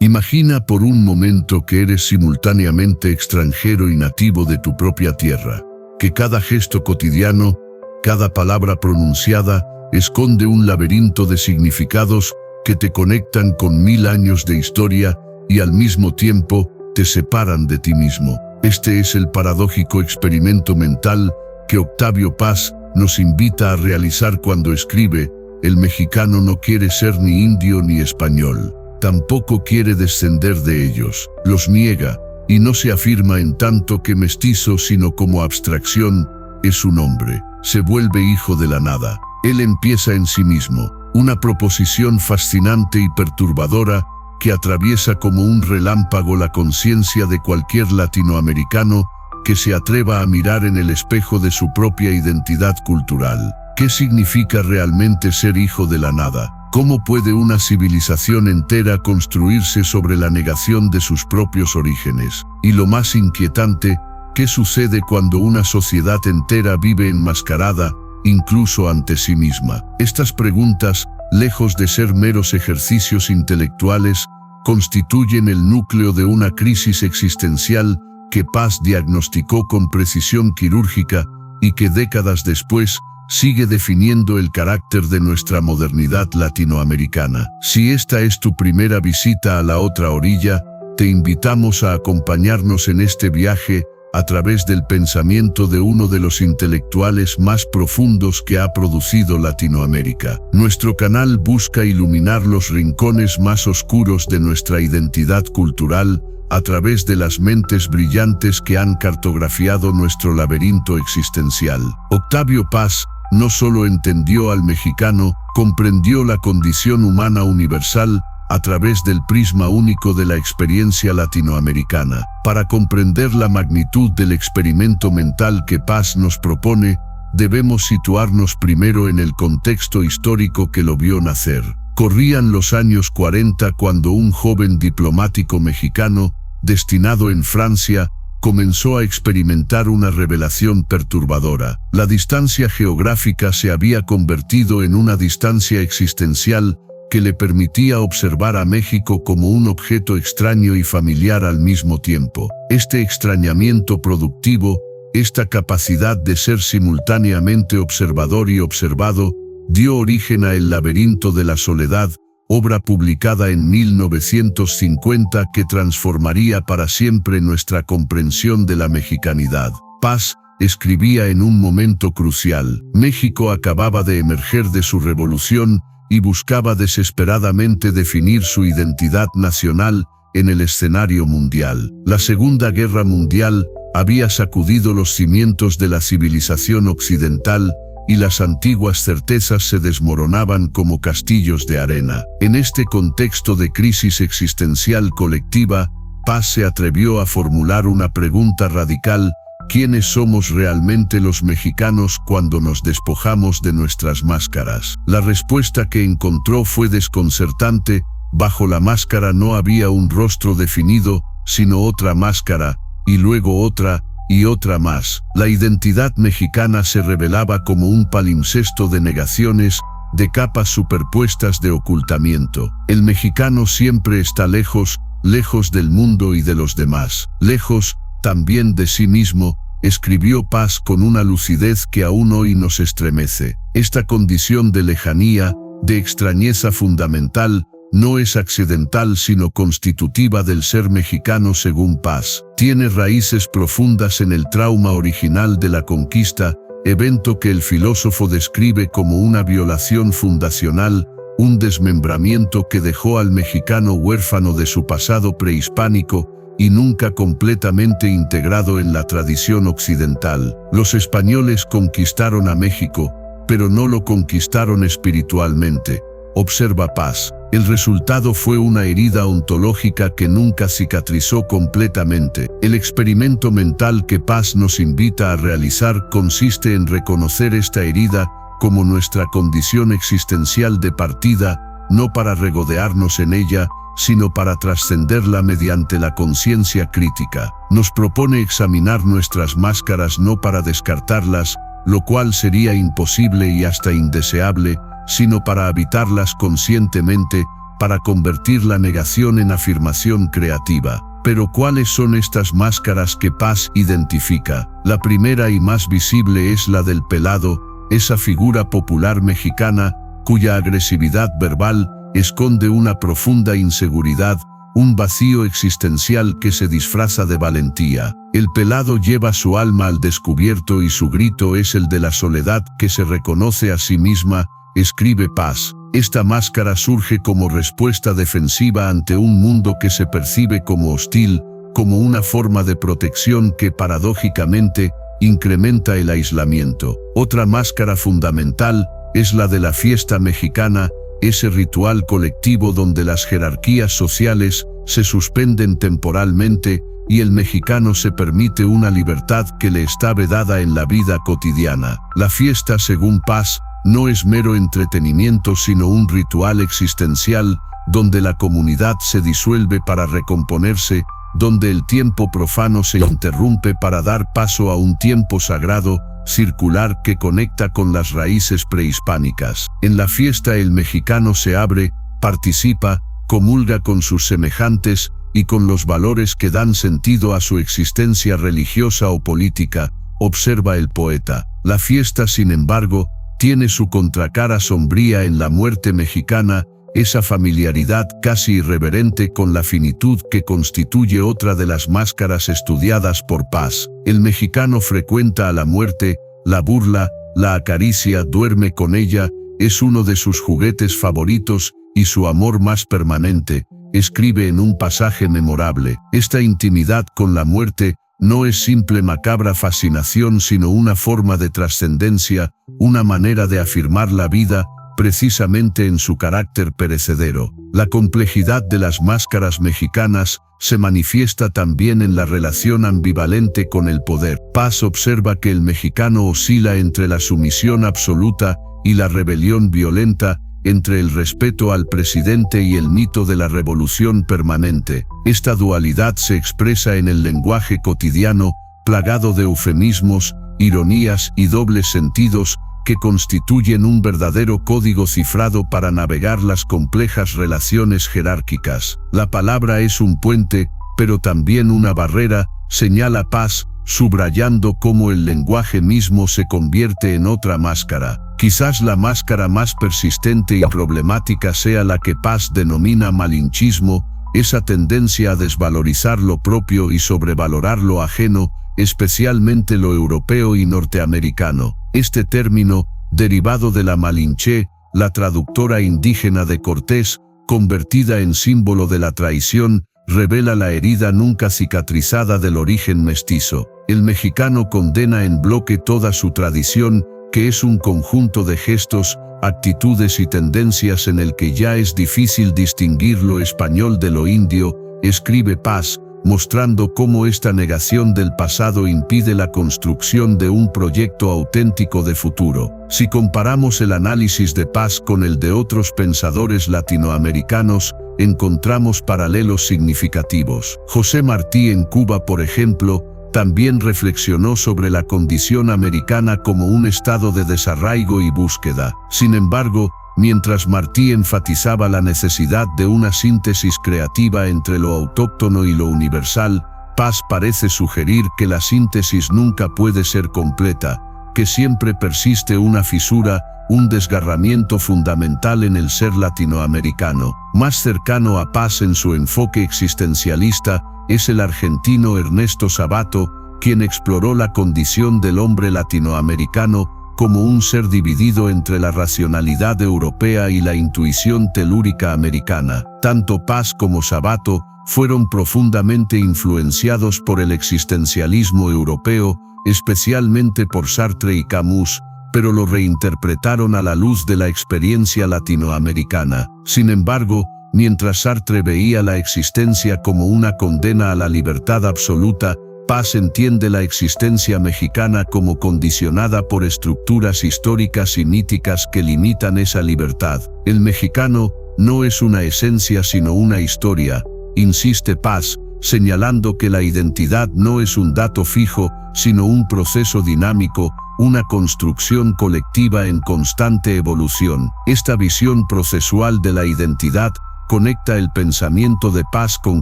Imagina por un momento que eres simultáneamente extranjero y nativo de tu propia tierra, que cada gesto cotidiano, cada palabra pronunciada, esconde un laberinto de significados que te conectan con 1000 años de historia y al mismo tiempo te separan de ti mismo. Este es el paradójico experimento mental que Octavio Paz nos invita a realizar cuando escribe: el mexicano no quiere ser ni indio ni español, tampoco quiere descender de ellos, los niega, y no se afirma en tanto que mestizo sino como abstracción, es un hombre, se vuelve hijo de la nada. Él empieza en sí mismo, una proposición fascinante y perturbadora que atraviesa como un relámpago la conciencia de cualquier latinoamericano que se atreva a mirar en el espejo de su propia identidad cultural. ¿Qué significa realmente ser hijo de la nada? ¿Cómo puede una civilización entera construirse sobre la negación de sus propios orígenes? Y lo más inquietante, ¿qué sucede cuando una sociedad entera vive enmascarada, incluso ante sí misma? Estas preguntas, lejos de ser meros ejercicios intelectuales, constituyen el núcleo de una crisis existencial que Paz diagnosticó con precisión quirúrgica y que décadas después sigue definiendo el carácter de nuestra modernidad latinoamericana. Si esta es tu primera visita a la otra orilla, te invitamos a acompañarnos en este viaje a través del pensamiento de uno de los intelectuales más profundos que ha producido Latinoamérica. Nuestro canal busca iluminar los rincones más oscuros de nuestra identidad cultural a través de las mentes brillantes que han cartografiado nuestro laberinto existencial. Octavio Paz no solo entendió al mexicano, comprendió la condición humana universal a través del prisma único de la experiencia latinoamericana. Para comprender la magnitud del experimento mental que Paz nos propone, debemos situarnos primero en el contexto histórico que lo vio nacer. Corrían los años 40 cuando un joven diplomático mexicano, destinado en Francia, comenzó a experimentar una revelación perturbadora. La distancia geográfica se había convertido en una distancia existencial que le permitía observar a México como un objeto extraño y familiar al mismo tiempo. Este extrañamiento productivo, esta capacidad de ser simultáneamente observador y observado, dio origen a El laberinto de la soledad, obra publicada en 1950 que transformaría para siempre nuestra comprensión de la mexicanidad. Paz escribía en un momento crucial. México acababa de emerger de su revolución y buscaba desesperadamente definir su identidad nacional en el escenario mundial. La Segunda Guerra Mundial había sacudido los cimientos de la civilización occidental y las antiguas certezas se desmoronaban como castillos de arena. En este contexto de crisis existencial colectiva, Paz se atrevió a formular una pregunta radical: ¿quiénes somos realmente los mexicanos cuando nos despojamos de nuestras máscaras? La respuesta que encontró fue desconcertante. Bajo la máscara no había un rostro definido, sino otra máscara, y luego otra, y otra más. La identidad mexicana se revelaba como un palimpsesto de negaciones, de capas superpuestas de ocultamiento. El mexicano siempre está lejos, lejos del mundo y de los demás, lejos también de sí mismo, escribió Paz con una lucidez que aún hoy nos estremece. Esta condición de lejanía, de extrañeza fundamental, no es accidental sino constitutiva del ser mexicano según Paz. Tiene raíces profundas en el trauma original de la conquista, evento que el filósofo describe como una violación fundacional, un desmembramiento que dejó al mexicano huérfano de su pasado prehispánico y nunca completamente integrado en la tradición occidental. Los españoles conquistaron a México, pero no lo conquistaron espiritualmente, observa Paz. El resultado fue una herida ontológica que nunca cicatrizó completamente. El experimento mental que Paz nos invita a realizar consiste en reconocer esta herida como nuestra condición existencial de partida, no para regodearnos en ella, sino para trascenderla mediante la conciencia crítica. Nos propone examinar nuestras máscaras no para descartarlas, lo cual sería imposible y hasta indeseable, sino para habitarlas conscientemente, para convertir la negación en afirmación creativa. Pero ¿cuáles son estas máscaras que Paz identifica? La primera y más visible es la del pelado, esa figura popular mexicana cuya agresividad verbal esconde una profunda inseguridad, un vacío existencial que se disfraza de valentía. El pelado lleva su alma al descubierto y su grito es el de la soledad que se reconoce a sí misma, escribe Paz. Esta máscara surge como respuesta defensiva ante un mundo que se percibe como hostil, como una forma de protección que paradójicamente incrementa el aislamiento. Otra máscara fundamental es la de la fiesta mexicana, ese ritual colectivo donde las jerarquías sociales se suspenden temporalmente y el mexicano se permite una libertad que le está vedada en la vida cotidiana. La fiesta, según Paz, no es mero entretenimiento sino un ritual existencial donde la comunidad se disuelve para recomponerse, donde el tiempo profano se interrumpe para dar paso a un tiempo sagrado, circular que conecta con las raíces prehispánicas. En la fiesta el mexicano se abre, participa, comulga con sus semejantes y con los valores que dan sentido a su existencia religiosa o política, observa el poeta. La fiesta, sin embargo, tiene su contracara sombría en la muerte mexicana, esa familiaridad casi irreverente con la finitud que constituye otra de las máscaras estudiadas por Paz. El mexicano frecuenta a la muerte, la burla, la acaricia, duerme con ella, es uno de sus juguetes favoritos y su amor más permanente, escribe en un pasaje memorable. Esta intimidad con la muerte no es simple macabra fascinación sino una forma de trascendencia, una manera de afirmar la vida, precisamente en su carácter perecedero. La complejidad de las máscaras mexicanas se manifiesta también en la relación ambivalente con el poder. Paz observa que el mexicano oscila entre la sumisión absoluta y la rebelión violenta, entre el respeto al presidente y el mito de la revolución permanente. Esta dualidad se expresa en el lenguaje cotidiano, plagado de eufemismos, ironías y dobles sentidos, que constituyen un verdadero código cifrado para navegar las complejas relaciones jerárquicas. La palabra es un puente, pero también una barrera, señala Paz, subrayando cómo el lenguaje mismo se convierte en otra máscara. Quizás la máscara más persistente y problemática sea la que Paz denomina malinchismo, esa tendencia a desvalorizar lo propio y sobrevalorar lo ajeno, especialmente lo europeo y norteamericano. Este término, derivado de la Malinche, la traductora indígena de Cortés, convertida en símbolo de la traición, revela la herida nunca cicatrizada del origen mestizo. El mexicano condena en bloque toda su tradición, que es un conjunto de gestos, actitudes y tendencias en el que ya es difícil distinguir lo español de lo indio, escribe Paz, mostrando cómo esta negación del pasado impide la construcción de un proyecto auténtico de futuro. Si comparamos el análisis de Paz con el de otros pensadores latinoamericanos, encontramos paralelos significativos. José Martí en Cuba, por ejemplo, también reflexionó sobre la condición americana como un estado de desarraigo y búsqueda. Sin embargo, mientras Martí enfatizaba la necesidad de una síntesis creativa entre lo autóctono y lo universal, Paz parece sugerir que la síntesis nunca puede ser completa, que siempre persiste una fisura, un desgarramiento fundamental en el ser latinoamericano. Más cercano a Paz en su enfoque existencialista, es el argentino Ernesto Sabato, quien exploró la condición del hombre latinoamericano como un ser dividido entre la racionalidad europea y la intuición telúrica americana. Tanto Paz como Sabato fueron profundamente influenciados por el existencialismo europeo, especialmente por Sartre y Camus, pero lo reinterpretaron a la luz de la experiencia latinoamericana. Sin embargo, mientras Sartre veía la existencia como una condena a la libertad absoluta, Paz entiende la existencia mexicana como condicionada por estructuras históricas y míticas que limitan esa libertad. El mexicano no es una esencia sino una historia, insiste Paz, señalando que la identidad no es un dato fijo, sino un proceso dinámico, una construcción colectiva en constante evolución. Esta visión procesual de la identidad conecta el pensamiento de Paz con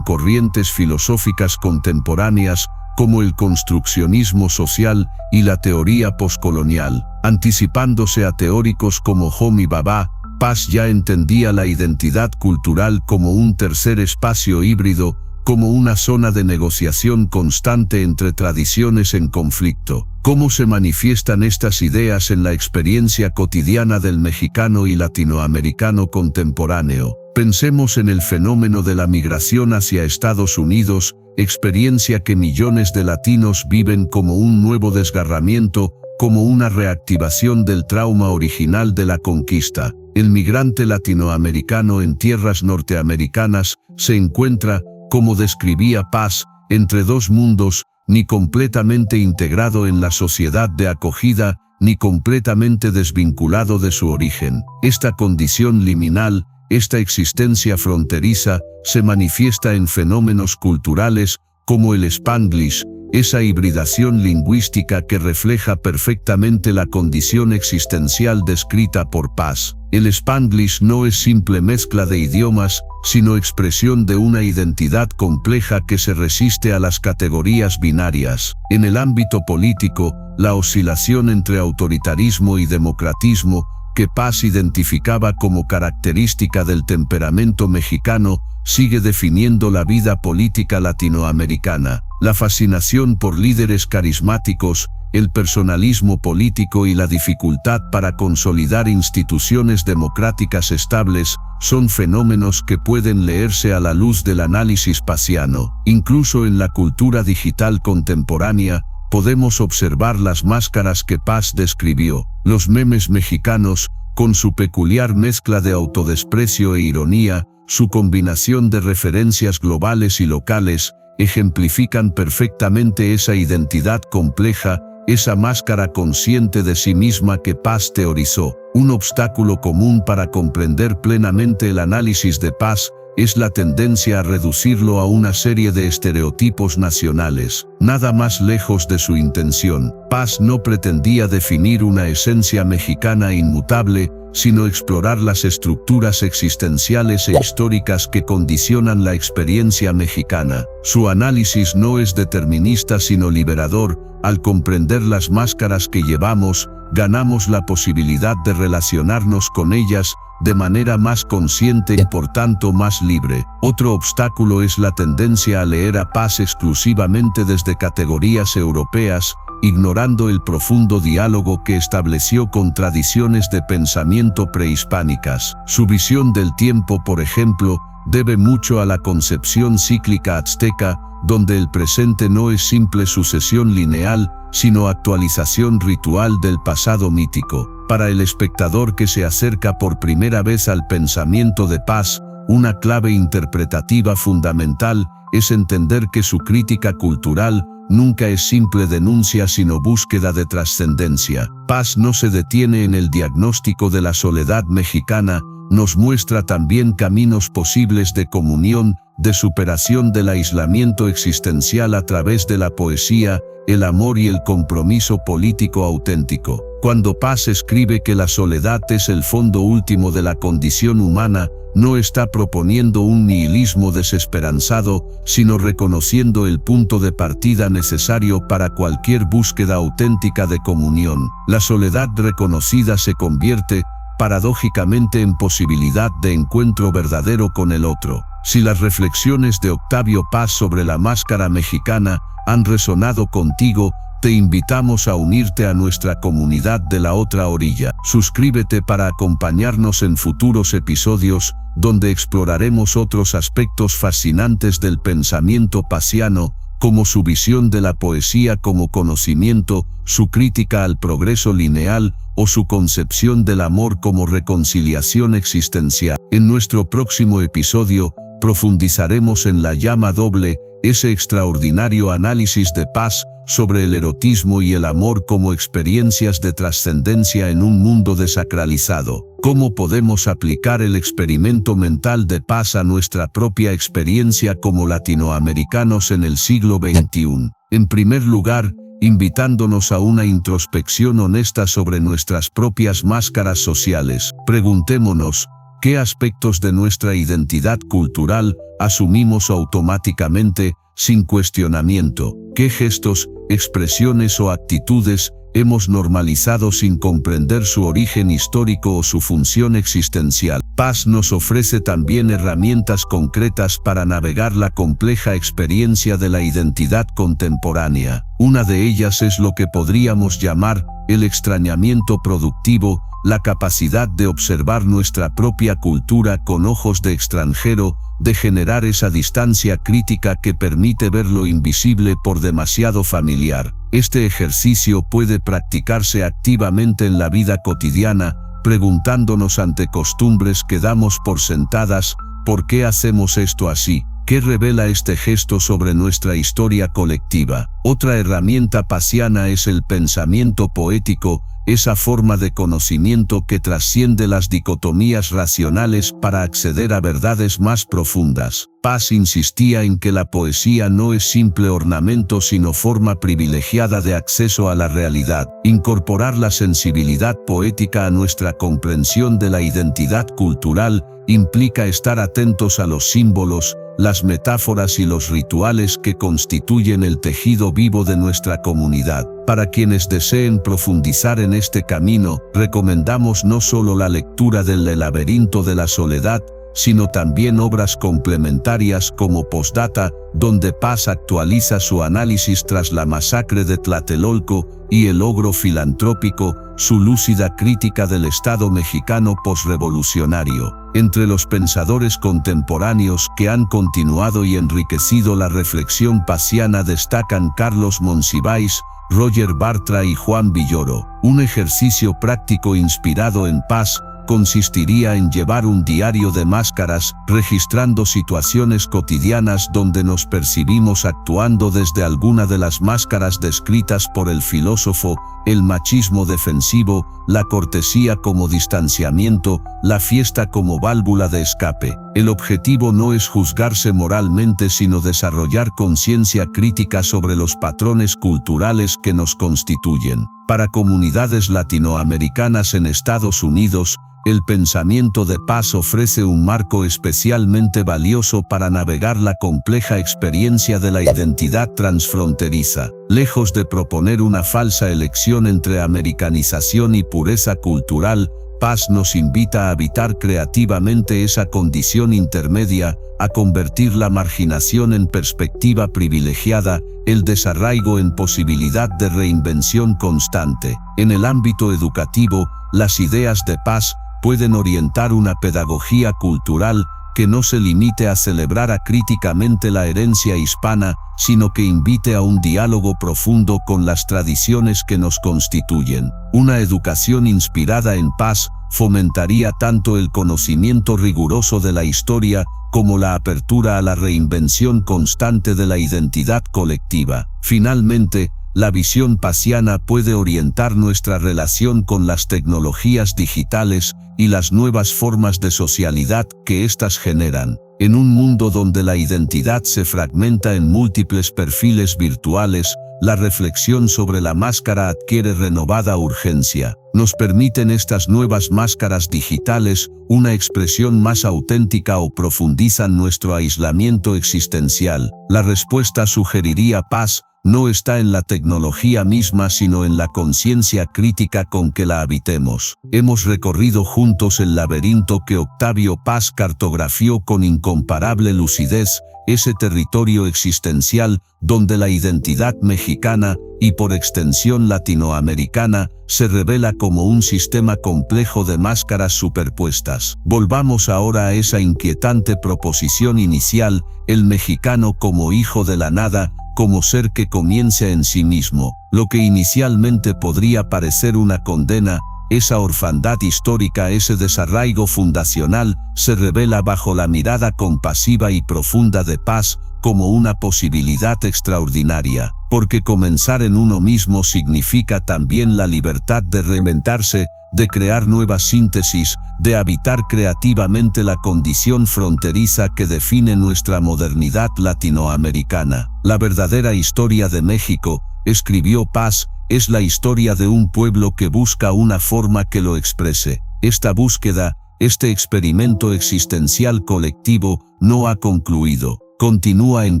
corrientes filosóficas contemporáneas como el construccionismo social y la teoría poscolonial. Anticipándose a teóricos como Homi Bhabha, Paz ya entendía la identidad cultural como un tercer espacio híbrido, como una zona de negociación constante entre tradiciones en conflicto. ¿Cómo se manifiestan estas ideas en la experiencia cotidiana del mexicano y latinoamericano contemporáneo? Pensemos en el fenómeno de la migración hacia Estados Unidos, experiencia que millones de latinos viven como un nuevo desgarramiento, como una reactivación del trauma original de la conquista. El migrante latinoamericano en tierras norteamericanas se encuentra, como describía Paz, entre dos mundos, ni completamente integrado en la sociedad de acogida, ni completamente desvinculado de su origen. Esta condición liminal, esta existencia fronteriza, se manifiesta en fenómenos culturales como el Spanglish, esa hibridación lingüística que refleja perfectamente la condición existencial descrita por Paz. El Spanglish no es simple mezcla de idiomas, sino expresión de una identidad compleja que se resiste a las categorías binarias. En el ámbito político, la oscilación entre autoritarismo y democratismo, que Paz identificaba como característica del temperamento mexicano, sigue definiendo la vida política latinoamericana. La fascinación por líderes carismáticos, el personalismo político y la dificultad para consolidar instituciones democráticas estables son fenómenos que pueden leerse a la luz del análisis paziano. Incluso en la cultura digital contemporánea, podemos observar las máscaras que Paz describió. Los memes mexicanos, con su peculiar mezcla de autodesprecio e ironía, su combinación de referencias globales y locales, ejemplifican perfectamente esa identidad compleja, esa máscara consciente de sí misma que Paz teorizó. Un obstáculo común para comprender plenamente el análisis de Paz es la tendencia a reducirlo a una serie de estereotipos nacionales. Nada más lejos de su intención. Paz no pretendía definir una esencia mexicana inmutable, sino explorar las estructuras existenciales e históricas que condicionan la experiencia mexicana. Su análisis no es determinista sino liberador. Al comprender las máscaras que llevamos, ganamos la posibilidad de relacionarnos con ellas de manera más consciente y por tanto más libre. Otro obstáculo es la tendencia a leer a Paz exclusivamente desde categorías europeas, ignorando el profundo diálogo que estableció con tradiciones de pensamiento prehispánicas. Su visión del tiempo, por ejemplo, debe mucho a la concepción cíclica azteca, donde el presente no es simple sucesión lineal, sino actualización ritual del pasado mítico. Para el espectador que se acerca por primera vez al pensamiento de Paz, una clave interpretativa fundamental es entender que su crítica cultural nunca es simple denuncia sino búsqueda de trascendencia. Paz no se detiene en el diagnóstico de la soledad mexicana, nos muestra también caminos posibles de comunión, de superación del aislamiento existencial a través de la poesía, el amor y el compromiso político auténtico. Cuando Paz escribe que la soledad es el fondo último de la condición humana, no está proponiendo un nihilismo desesperanzado, sino reconociendo el punto de partida necesario para cualquier búsqueda auténtica de comunión. La soledad reconocida se convierte, paradójicamente, en posibilidad de encuentro verdadero con el otro. Si las reflexiones de Octavio Paz sobre la máscara mexicana han resonado contigo, te invitamos a unirte a nuestra comunidad de la otra orilla. Suscríbete para acompañarnos en futuros episodios, donde exploraremos otros aspectos fascinantes del pensamiento paziano, como su visión de la poesía como conocimiento, su crítica al progreso lineal, o su concepción del amor como reconciliación existencial. En nuestro próximo episodio, profundizaremos en La llama doble, ese extraordinario análisis de Paz sobre el erotismo y el amor como experiencias de trascendencia en un mundo desacralizado. ¿Cómo podemos aplicar el experimento mental de Paz a nuestra propia experiencia como latinoamericanos en el siglo XXI? En primer lugar, invitándonos a una introspección honesta sobre nuestras propias máscaras sociales. Preguntémonos, ¿Qué aspectos de nuestra identidad cultural asumimos automáticamente, sin cuestionamiento? ¿Qué gestos, expresiones o actitudes hemos normalizado sin comprender su origen histórico o su función existencial? Paz nos ofrece también herramientas concretas para navegar la compleja experiencia de la identidad contemporánea. Una de ellas es lo que podríamos llamar el extrañamiento productivo, la capacidad de observar nuestra propia cultura con ojos de extranjero, de generar esa distancia crítica que permite ver lo invisible por demasiado familiar. Este ejercicio puede practicarse activamente en la vida cotidiana, preguntándonos ante costumbres que damos por sentadas, ¿por qué hacemos esto así? ¿Qué revela este gesto sobre nuestra historia colectiva? Otra herramienta pasiana es el pensamiento poético, esa forma de conocimiento que trasciende las dicotomías racionales para acceder a verdades más profundas. Paz insistía en que la poesía no es simple ornamento sino forma privilegiada de acceso a la realidad. Incorporar la sensibilidad poética a nuestra comprensión de la identidad cultural implica estar atentos a los símbolos, las metáforas y los rituales que constituyen el tejido vivo de nuestra comunidad. Para quienes deseen profundizar en este camino, recomendamos no solo la lectura del El laberinto de la soledad, sino también obras complementarias como Postdata, donde Paz actualiza su análisis tras la masacre de Tlatelolco, y El ogro filantrópico, su lúcida crítica del Estado mexicano posrevolucionario. Entre los pensadores contemporáneos que han continuado y enriquecido la reflexión pasiana destacan Carlos Monsiváis, Roger Bartra y Juan Villoro. Un ejercicio práctico inspirado en Paz consistiría en llevar un diario de máscaras, registrando situaciones cotidianas donde nos percibimos actuando desde alguna de las máscaras descritas por el filósofo: el machismo defensivo, la cortesía como distanciamiento, la fiesta como válvula de escape. El objetivo no es juzgarse moralmente sino desarrollar conciencia crítica sobre los patrones culturales que nos constituyen. Para comunidades latinoamericanas en Estados Unidos, el pensamiento de Paz ofrece un marco especialmente valioso para navegar la compleja experiencia de la identidad transfronteriza. Lejos de proponer una falsa elección entre americanización y pureza cultural, Paz nos invita a habitar creativamente esa condición intermedia, a convertir la marginación en perspectiva privilegiada, el desarraigo en posibilidad de reinvención constante. En el ámbito educativo, las ideas de Paz pueden orientar una pedagogía cultural que no se limite a celebrar críticamente la herencia hispana, sino que invite a un diálogo profundo con las tradiciones que nos constituyen. Una educación inspirada en Paz fomentaría tanto el conocimiento riguroso de la historia como la apertura a la reinvención constante de la identidad colectiva. Finalmente, la visión paziana puede orientar nuestra relación con las tecnologías digitales y las nuevas formas de socialidad que éstas generan. En un mundo donde la identidad se fragmenta en múltiples perfiles virtuales, la reflexión sobre la máscara adquiere renovada urgencia. ¿Nos permiten estas nuevas máscaras digitales una expresión más auténtica o profundizan nuestro aislamiento existencial? La respuesta sugeriría Paz no está en la tecnología misma sino en la conciencia crítica con que la habitemos. Hemos recorrido juntos el laberinto que Octavio Paz cartografió con incomparable lucidez, ese territorio existencial donde la identidad mexicana, y por extensión latinoamericana, se revela como un sistema complejo de máscaras superpuestas. Volvamos ahora a esa inquietante proposición inicial: el mexicano como hijo de la nada, como ser que comienza en sí mismo. Lo que inicialmente podría parecer una condena, esa orfandad histórica, ese desarraigo fundacional, se revela bajo la mirada compasiva y profunda de Paz como una posibilidad extraordinaria, porque comenzar en uno mismo significa también la libertad de reinventarse, de crear nuevas síntesis, de habitar creativamente la condición fronteriza que define nuestra modernidad latinoamericana. La verdadera historia de México, escribió Paz, es la historia de un pueblo que busca una forma que lo exprese. Esta búsqueda, este experimento existencial colectivo no ha concluido. Continúa en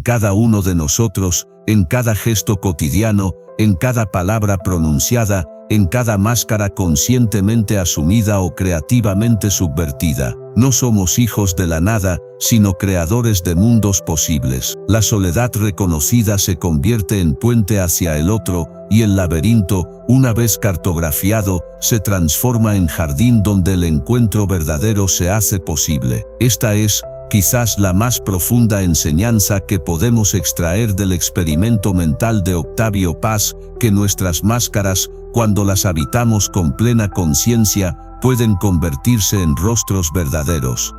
cada uno de nosotros, en cada gesto cotidiano, en cada palabra pronunciada, en cada máscara conscientemente asumida o creativamente subvertida. No somos hijos de la nada, sino creadores de mundos posibles. La soledad reconocida se convierte en puente hacia el otro, y el laberinto, una vez cartografiado, se transforma en jardín donde el encuentro verdadero se hace posible. Esta es, quizás, la más profunda enseñanza que podemos extraer del experimento mental de Octavio Paz, que nuestras máscaras, cuando las habitamos con plena conciencia, pueden convertirse en rostros verdaderos.